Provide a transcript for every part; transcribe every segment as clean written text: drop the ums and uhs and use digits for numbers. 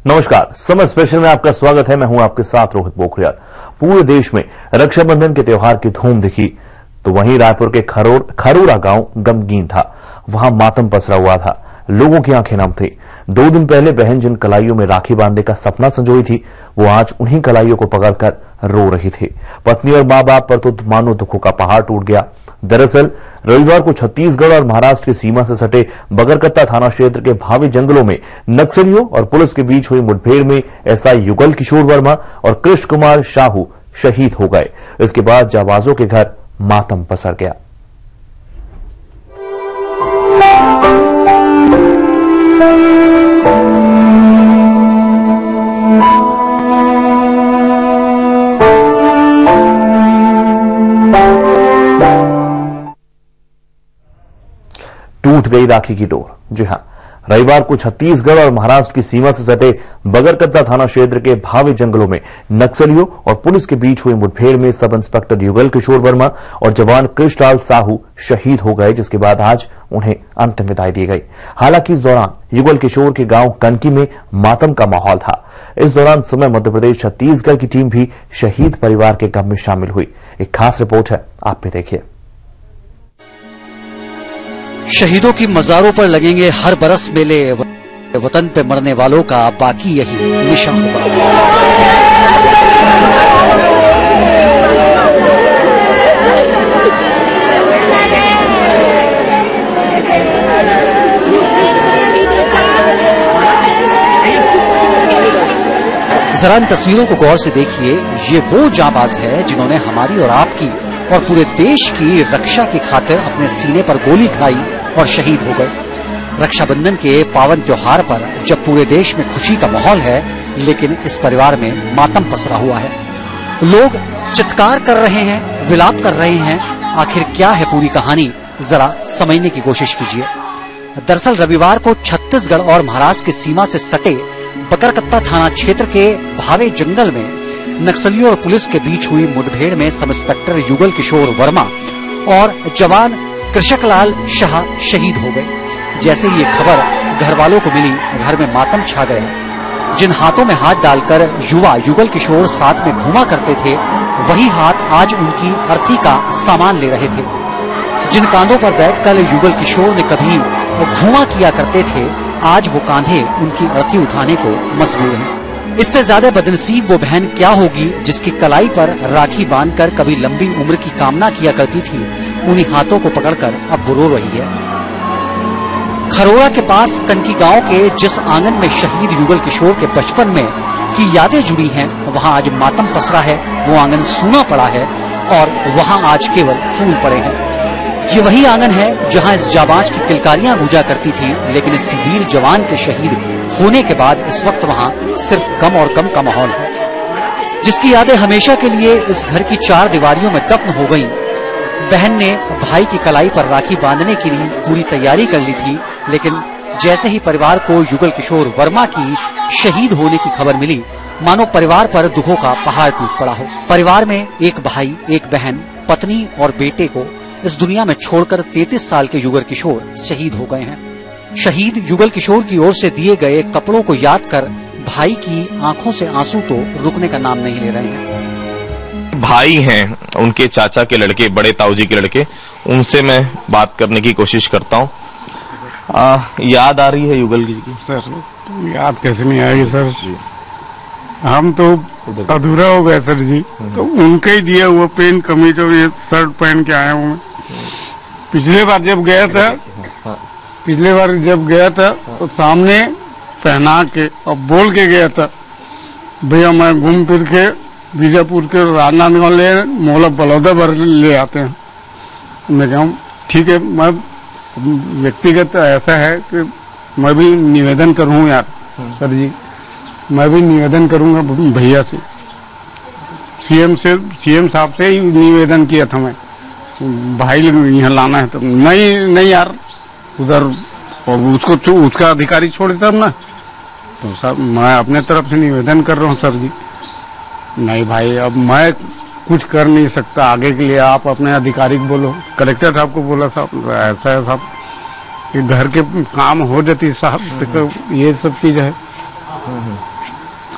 नमस्कार, समय स्पेशल में आपका स्वागत है। मैं हूं आपके साथ रोहित पोखरियाल। पूरे देश में रक्षाबंधन के त्योहार की धूम दिखी, तो वहीं रायपुर के खरोरा गांव गमगीन था। वहां मातम पसरा हुआ था, लोगों की आंखें नम थी। 2 दिन पहले बहन जिन कलाइयों में राखी बांधने का सपना संजोई थी, वो आज उन्हीं कलाइयों को पकड़कर रो रही थी। पत्नी और मां बाप पर तो मानो दुखों का पहाड़ टूट गया। दरअसल रविवार को छत्तीसगढ़ और महाराष्ट्र की सीमा से सटे बगरकत्ता थाना क्षेत्र के भावी जंगलों में नक्सलियों और पुलिस के बीच हुई मुठभेड़ में एसआई युगल किशोर वर्मा और कृष्ण कुमार साहू शहीद हो गए। इसके बाद जाबाजों के घर मातम पसर गया। टूट गई राखी की डोर। जी हां, रविवार को छत्तीसगढ़ और महाराष्ट्र की सीमा से सटे बगरकत्ता थाना क्षेत्र के भावी जंगलों में नक्सलियों और पुलिस के बीच हुई मुठभेड़ में सब इंस्पेक्टर युगल किशोर वर्मा और जवान कृष्णलाल साहू शहीद हो गए, जिसके बाद आज उन्हें अंतिम विदाई दी गई। हालांकि इस दौरान युगल किशोर के गांव कनकी में मातम का माहौल था। इस दौरान समय मध्य प्रदेश छत्तीसगढ़ की टीम भी शहीद परिवार के गम में शामिल हुई। एक खास रिपोर्ट है, आप भी देखिए। शहीदों की मजारों पर लगेंगे हर बरस मेले, वतन पे मरने वालों का बाकी यही निशान होगा। जरा इन तस्वीरों को गौर से देखिए। ये वो जाबाज है जिन्होंने हमारी और आपकी और पूरे देश की रक्षा की खातिर अपने सीने पर गोली खाई और शहीद हो गए। रक्षाबंधन के पावन त्योहार पर जब पूरे देश में खुशी का माहौल है, लेकिन इस परिवार में मातम पसरा हुआ है। लोग चित्कार कर रहे हैं, विलाप कर रहे हैं। आखिर क्या है पूरी कहानी, जरा समझने की कोशिश कीजिए। दरअसल रविवार को छत्तीसगढ़ और महाराष्ट्र की सीमा से सटे बगरकत्ता थाना क्षेत्र के भावे जंगल में नक्सलियों और पुलिस के बीच हुई मुठभेड़ में सब इंस्पेक्टर युगल किशोर वर्मा और जवान कृष्णलाल शाह शहीद हो गए। जैसे ये खबर घर वालों को मिली, घर में मातम छा गया। जिन हाथों में हाथ डालकर युवा युगल किशोर साथ में घूमा करते थे, वही हाथ आज उनकी अर्थी का सामान ले रहे थे। जिन कांधों पर बैठकर युगल किशोर ने कभी घूमा किया करते थे, आज वो कांधे उनकी अर्थी उठाने को मजबूर हैं। इससे ज्यादा बदनसीब वो बहन क्या होगी जिसकी कलाई पर राखी बांधकर कभी लंबी उम्र की कामना किया करती थी। उन्हीं हाथों को पकड़कर अब वो रो रही है। खरोरा के पास कनकी गांव के जिस आंगन में शहीद युगल किशोर के बचपन में की यादें जुड़ी हैं, वहां आज मातम पसरा है। वो आंगन सूना पड़ा है और वहां आज केवल फूल पड़े हैं। ये वही आंगन है जहां इस जाबाज की किलकारियां गूंजा करती थी, लेकिन इस वीर जवान के शहीद होने के बाद इस वक्त वहां सिर्फ गम और गम का माहौल है, जिसकी यादें हमेशा के लिए इस घर की 4 दीवारियों में दफन हो गईं। बहन ने भाई की कलाई पर राखी बांधने के लिए पूरी तैयारी कर ली थी, लेकिन जैसे ही परिवार को युगल किशोर वर्मा की शहीद होने की खबर मिली, मानो परिवार पर दुखों का पहाड़ टूट पड़ा हो। परिवार में एक भाई, एक बहन, पत्नी और बेटे को इस दुनिया में छोड़कर 33 साल के युगल किशोर शहीद हो गए हैं। शहीद युगल किशोर की ओर से दिए गए कपड़ों को याद कर भाई की आंखों से आंसू तो रुकने का नाम नहीं ले रहे हैं। भाई हैं, उनके चाचा के लड़के, बड़े ताऊजी के लड़के, उनसे मैं बात करने की कोशिश करता हूँ। याद आ रही है युगल जी की? सर याद कैसे नहीं आएगी सर, हम तो अधूरा हो गए सर जी। तो उनके ही दिया हुआ पेन कमीज और ये शर्ट पहन के आया हूँ मैं। पिछले बार जब गया था तो सामने पहना के और बोल के गया था, भैया मैं घूम फिर के बीजापुर के राजनांदगांव ले मोहल्ला बलौदा भर ले आते हैं। मैं कहूँ ठीक है। मैं व्यक्तिगत ऐसा है कि मैं भी निवेदन करूँ यार सर जी, मैं भी निवेदन करूंगा भैया से, सीएम साहब से ही निवेदन किया था मैं, भाई यहाँ लाना है। तो नहीं यार, उधर उसको उसका अधिकारी छोड़े तब ना। तो सर मैं अपने तरफ से निवेदन कर रहा हूँ सर जी। नहीं भाई, अब मैं कुछ कर नहीं सकता आगे के लिए, आप अपने अधिकारी को बोलो। कलेक्टर साहब को बोला साहब ऐसा है साहब कि घर के काम हो जाती साहब, तो ये सब चीज है।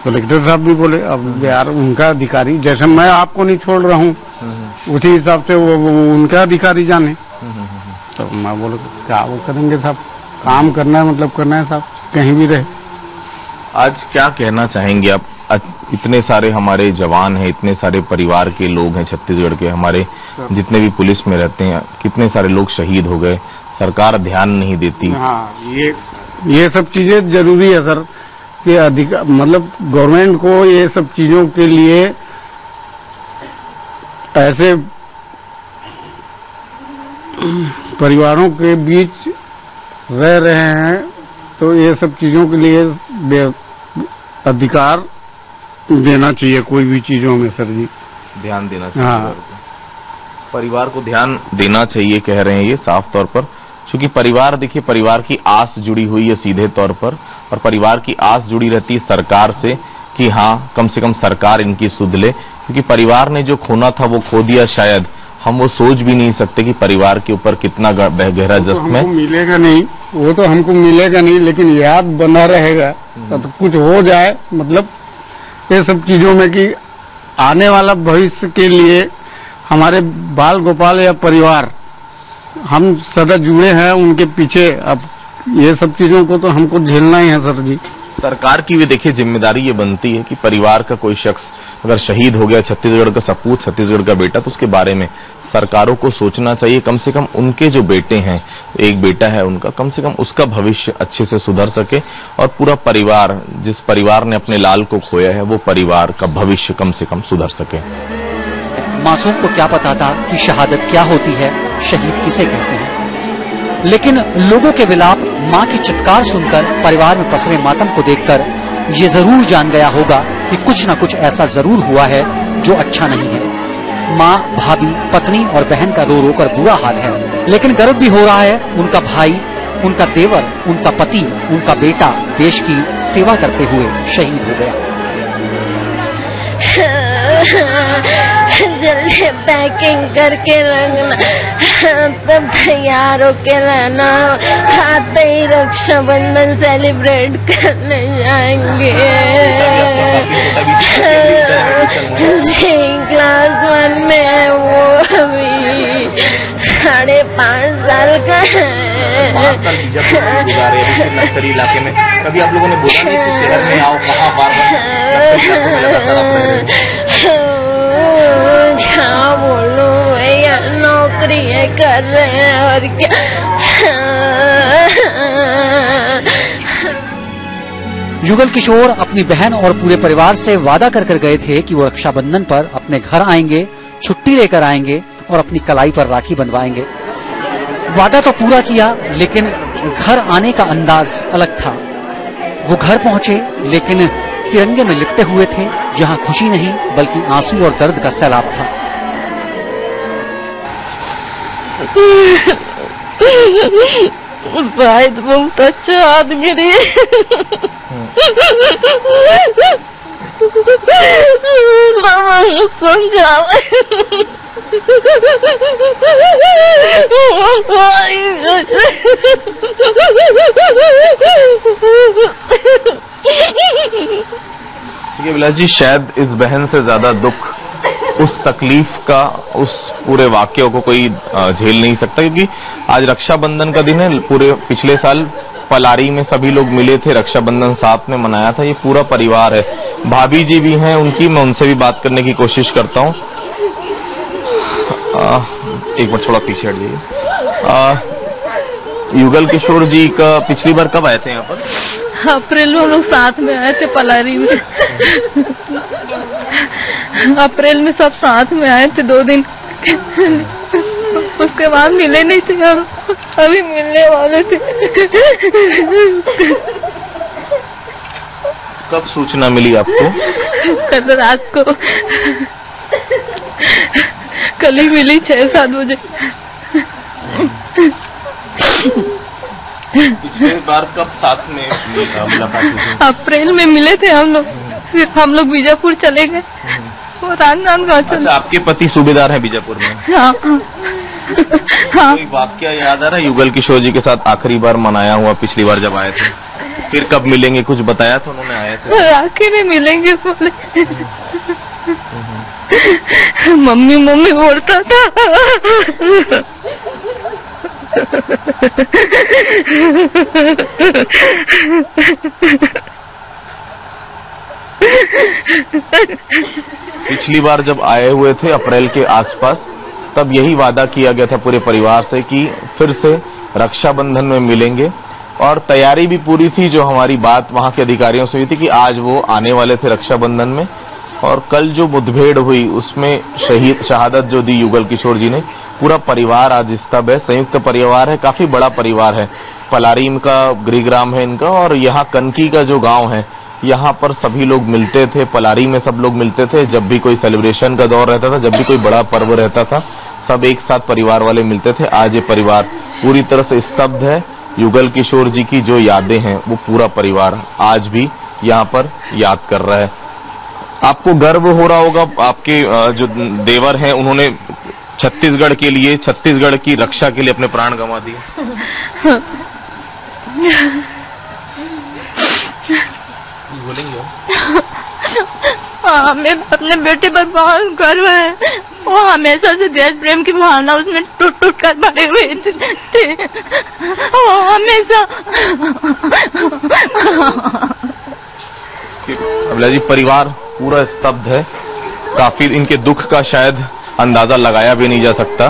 कलेक्टर साहब भी बोले अब यार उनका अधिकारी, जैसे मैं आपको नहीं छोड़ रहा हूँ उसी हिसाब से वो उनका अधिकारी जाने। तो मैं बोला क्या वो करेंगे साहब, काम करना है मतलब करना है साहब, कहीं भी रहे। आज क्या कहना चाहेंगे आप? इतने सारे हमारे जवान हैं, इतने सारे परिवार के लोग हैं छत्तीसगढ़ के, हमारे जितने भी पुलिस में रहते हैं, कितने सारे लोग शहीद हो गए, सरकार ध्यान नहीं देती। हाँ, ये सब चीजें जरूरी है सर कि मतलब गवर्नमेंट को ये सब चीजों के लिए ऐसे परिवारों के बीच रह रहे हैं तो ये सब चीजों के लिए अधिकार देना चाहिए कोई भी चीजों में सर जी, ध्यान देना चाहिए। हाँ। परिवार को ध्यान देना चाहिए कह रहे हैं ये साफ तौर पर, क्योंकि परिवार देखिए, परिवार की आस जुड़ी हुई है सीधे तौर पर, और परिवार की आस जुड़ी रहती है सरकार से कि हाँ कम से कम सरकार इनकी सुध ले, क्योंकि परिवार ने जो खोना था वो खो दिया। शायद हम वो सोच भी नहीं सकते कि परिवार के ऊपर कितना गहरा जख्म है। मिलेगा नहीं, वो तो हमको मिलेगा नहीं, लेकिन याद बना रहेगा। तो कुछ हो जाए मतलब ये सब चीजों में कि आने वाला भविष्य के लिए हमारे बाल गोपाल या परिवार हम सदा जुड़े हैं उनके पीछे। अब ये सब चीजों को तो हमको झेलना ही है सर जी। सरकार की भी देखिए जिम्मेदारी ये बनती है कि परिवार का कोई शख्स अगर शहीद हो गया, छत्तीसगढ़ का सपूत, छत्तीसगढ़ का बेटा, तो उसके बारे में सरकारों को सोचना चाहिए। कम से कम उनके जो बेटे हैं, एक बेटा है उनका, कम से कम उसका भविष्य अच्छे से सुधर सके, और पूरा परिवार, जिस परिवार ने अपने लाल को खोया है, वो परिवार का भविष्य कम से कम सुधर सके। मासूम को क्या पता था कि शहादत क्या होती है, शहीद किसे कहते हैं। लेकिन लोगों के विलाप, मां की चित्कार सुनकर, परिवार में पसरे मातम को देखकर ये जरूर जान गया होगा कि कुछ न कुछ ऐसा जरूर हुआ है जो अच्छा नहीं है। माँ, भाभी, पत्नी और बहन का रो रो कर बुरा हाल है, लेकिन गर्व भी हो रहा है उनका भाई, उनका देवर, उनका पति, उनका बेटा देश की सेवा करते हुए शहीद हो गया। जल्दी पैकिंग करके रखना, तब तैयार होके रहना, आते ही रक्षाबंधन सेलिब्रेट करने जाएंगे। जी क्लास 1 में है वो, अभी 5.5 साल का है। नक्सली इलाके में कभी आप लोगों ने बोला नहीं कि शहर में आओ, कहाँ बार क्या बोलूं भैया, नौकरी है कर रहे हैं और क्या। युगल किशोर अपनी बहन और पूरे परिवार से वादा कर गए थे कि वो रक्षाबंधन पर अपने घर आएंगे, छुट्टी लेकर आएंगे और अपनी कलाई पर राखी बंधवाएंगे। वादा तो पूरा किया, लेकिन घर आने का अंदाज अलग था। वो घर पहुंचे लेकिन तिरंगे में लिपटे हुए थे, जहां खुशी नहीं बल्कि आंसू और दर्द का सैलाब था। भाई तो बहुत अच्छा आदमी रे, समझा देखिए विलास जी, शायद इस बहन से ज्यादा दुख उस तकलीफ का, उस पूरे वाक्यों को कोई झेल नहीं सकता, क्योंकि आज रक्षाबंधन का दिन है। पूरे पिछले साल पलारी में सभी लोग मिले थे, रक्षाबंधन साथ में मनाया था। ये पूरा परिवार है, भाभी जी भी हैं उनकी, मैं उनसे भी बात करने की कोशिश करता हूँ। एक बार थोड़ा पीछे हट जाइए। युगल किशोर जी का पिछली बार कब आए थे यहाँ पर? अप्रैल में हम लोग साथ में आए थे पलारी में। अप्रैल में सब साथ में आए थे 2 दिन, उसके बाद मिले नहीं थे हम, अभी मिलने वाले थे। कब सूचना मिली आपको? कल रात को, कल ही मिली 6-7 बजे। पिछले बार कब साथ में मुलाकात हुई थी? अप्रैल में मिले थे हम लोग, फिर हम लोग बीजापुर चले गए, वो राजनांदगांव चले। अच्छा, आपके पति सूबेदार हैं बीजापुर में? हाँ। हाँ। कोई वाक्या याद आ रहा है युगल किशोर जी के साथ आखिरी बार मनाया हुआ पिछली बार जब आए थे? फिर कब मिलेंगे, कुछ बताया था उन्होंने? आया था राखी में मिलेंगे बोले। मम्मी मम्मी बोलता था। पिछली बार जब आए हुए थे अप्रैल के आसपास, तब यही वादा किया गया था पूरे परिवार से कि फिर से रक्षाबंधन में मिलेंगे, और तैयारी भी पूरी थी। जो हमारी बात वहां के अधिकारियों से हुई थी कि आज वो आने वाले थे रक्षाबंधन में, और कल जो मुठभेड़ हुई उसमें शहादत जो दी युगल किशोर जी ने, पूरा परिवार आज स्तब्ध है। संयुक्त परिवार है, काफी बड़ा परिवार है। पलारीम का गृहग्राम है इनका, और यहाँ कनकी का जो गांव है यहाँ पर सभी लोग मिलते थे। पलारी में सब लोग मिलते थे, जब भी कोई सेलिब्रेशन का दौर रहता था, जब भी कोई बड़ा पर्व रहता था, सब एक साथ परिवार वाले मिलते थे। आज ये परिवार पूरी तरह से स्तब्ध है। युगल किशोर जी की जो यादें हैं वो पूरा परिवार आज भी यहाँ पर याद कर रहा है। आपको गर्व हो रहा होगा, आपके जो देवर हैं उन्होंने छत्तीसगढ़ के लिए, छत्तीसगढ़ की रक्षा के लिए अपने प्राण गंवा दिए। हमें अपने बेटे पर बहुत गर्व है। वो हमेशा से देश प्रेम की भावना उसमें टूट टूट कर भरे हुए थे। वो हमेशा अबला जी, परिवार पूरा स्तब्ध है। काफी इनके दुख का शायद अंदाजा लगाया भी नहीं जा सकता।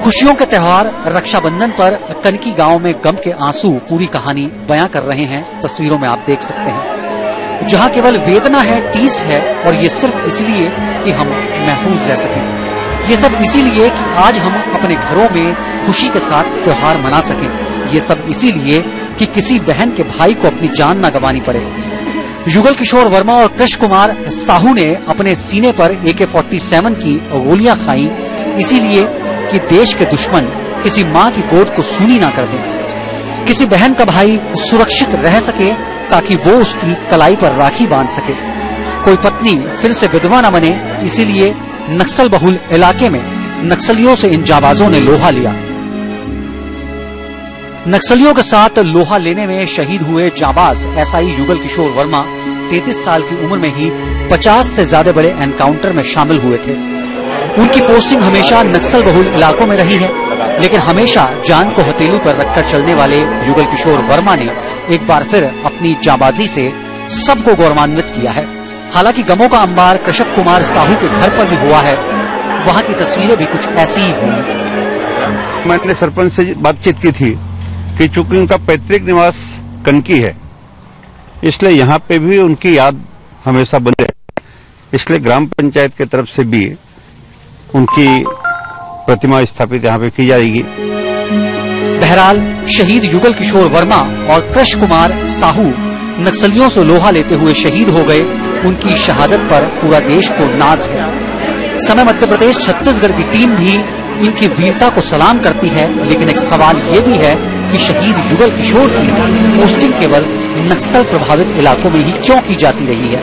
खुशियों के त्योहार रक्षाबंधन पर कनकी गांव में गम के आंसू पूरी कहानी बयां कर रहे हैं। तस्वीरों में आप देख सकते हैं, जहां केवल वेदना है, टीस है, और ये सिर्फ इसलिए कि हम महफूज रह सकें। ये सब इसीलिए कि आज हम अपने घरों में खुशी के साथ त्योहार मना सकें। ये सब इसीलिए कि किसी बहन के भाई को अपनी जान न गंवानी पड़े। युगल किशोर वर्मा और कृष्ण कुमार साहू ने अपने सीने पर AK-47 की गोलियां खाई, इसीलिए कि देश के दुश्मन किसी माँ की गोद को सूनी ना कर दें। किसी बहन का भाई सुरक्षित रह सके ताकि वो उसकी कलाई पर राखी बांध सके। कोई पत्नी फिर से विधवा न बने, इसीलिए नक्सल बहुल इलाके में नक्सलियों से इन जाबाजों ने लोहा लिया। नक्सलियों के साथ लोहा लेने में शहीद हुए जाबाज SI युगल किशोर वर्मा 33 साल की उम्र में ही 50 से ज्यादा बड़े एनकाउंटर में शामिल हुए थे। उनकी पोस्टिंग हमेशा नक्सल बहुल इलाकों में रही है, लेकिन हमेशा जान को हथेली पर रखकर चलने वाले युगल किशोर वर्मा ने एक बार फिर अपनी जाबाजी से सबको गौरवान्वित किया है। हालांकि गमों का अंबार कृषक कुमार साहू के घर पर भी हुआ है। वहां की तस्वीरें भी कुछ ऐसी ही होंगी। मैंने सरपंच से बातचीत की थी कि चूंकि उनका पैतृक निवास कनकी है, इसलिए यहाँ पे भी उनकी याद हमेशा बने, इसलिए ग्राम पंचायत की तरफ से भी उनकी प्रतिमा स्थापित यहाँ पे की जाएगी। बहरहाल शहीद युगल किशोर वर्मा और कृष्ण कुमार साहू नक्सलियों से लोहा लेते हुए शहीद हो गए। उनकी शहादत पर पूरा देश को नाज है। समय मध्य प्रदेश छत्तीसगढ़ की टीम भी इनकी वीरता को सलाम करती है, लेकिन एक सवाल ये भी है कि शहीद युगल किशोर की पोस्टिंग केवल नक्सल प्रभावित इलाकों में ही क्यों की जाती रही है।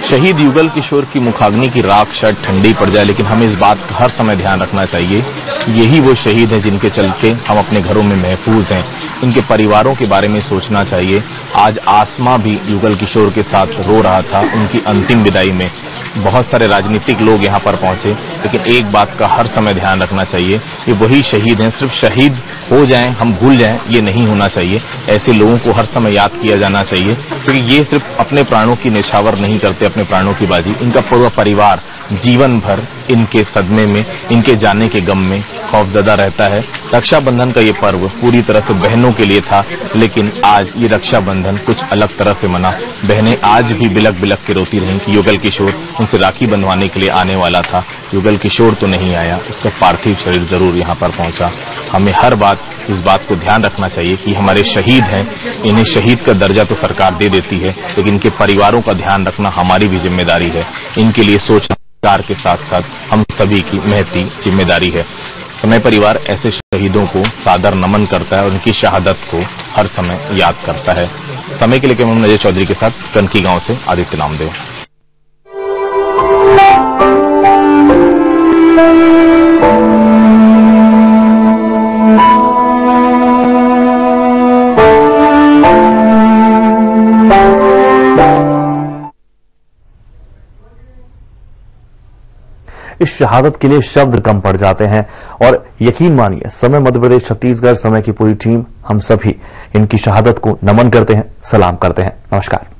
शहीद युगल किशोर की मुखाग्नि की राख शायद ठंडी पड़ जाए, लेकिन हमें इस बात का हर समय ध्यान रखना चाहिए, यही वो शहीद हैं जिनके चलते हम अपने घरों में महफूज हैं। इनके परिवारों के बारे में सोचना चाहिए। आज आसमा भी युगल किशोर के साथ रो रहा था उनकी अंतिम विदाई में। बहुत सारे राजनीतिक लोग यहाँ पर पहुंचे, लेकिन एक बात का हर समय ध्यान रखना चाहिए कि वही शहीद हैं। सिर्फ शहीद हो जाएं, हम भूल जाएं, ये नहीं होना चाहिए। ऐसे लोगों को हर समय याद किया जाना चाहिए, क्योंकि ये सिर्फ अपने प्राणों की निछावर नहीं करते, अपने प्राणों की बाजी। इनका पूरा परिवार जीवन भर इनके सदमे में, इनके जाने के गम में खौफजदा रहता है। रक्षाबंधन का ये पर्व पूरी तरह से बहनों के लिए था, लेकिन आज ये रक्षाबंधन कुछ अलग तरह से मना। बहनें आज भी बिलक बिलक के रोती रहीं कि युगल किशोर उनसे राखी बंधवाने के लिए आने वाला था, युगल किशोर तो नहीं आया, उसका पार्थिव शरीर जरूर यहाँ पर पहुंचा। हमें हर बात इस बात को ध्यान रखना चाहिए कि हमारे शहीद हैं, इन्हें शहीद का दर्जा तो सरकार दे देती है, लेकिन इनके परिवारों का ध्यान रखना हमारी भी जिम्मेदारी है। इनके लिए सोचना सरकार के साथ साथ हम सभी की महती जिम्मेदारी है। समय परिवार ऐसे शहीदों को सादर नमन करता है और उनकी शहादत को हर समय याद करता है। समय के लिए कैमरामैन अजय चौधरी के साथ कनकी गांव से आदित्य नामदेव। इस शहादत के लिए शब्द कम पड़ जाते हैं और यकीन मानिए समय मध्य प्रदेश छत्तीसगढ़ समय की पूरी टीम हम सभी इनकी शहादत को नमन करते हैं, सलाम करते हैं। नमस्कार।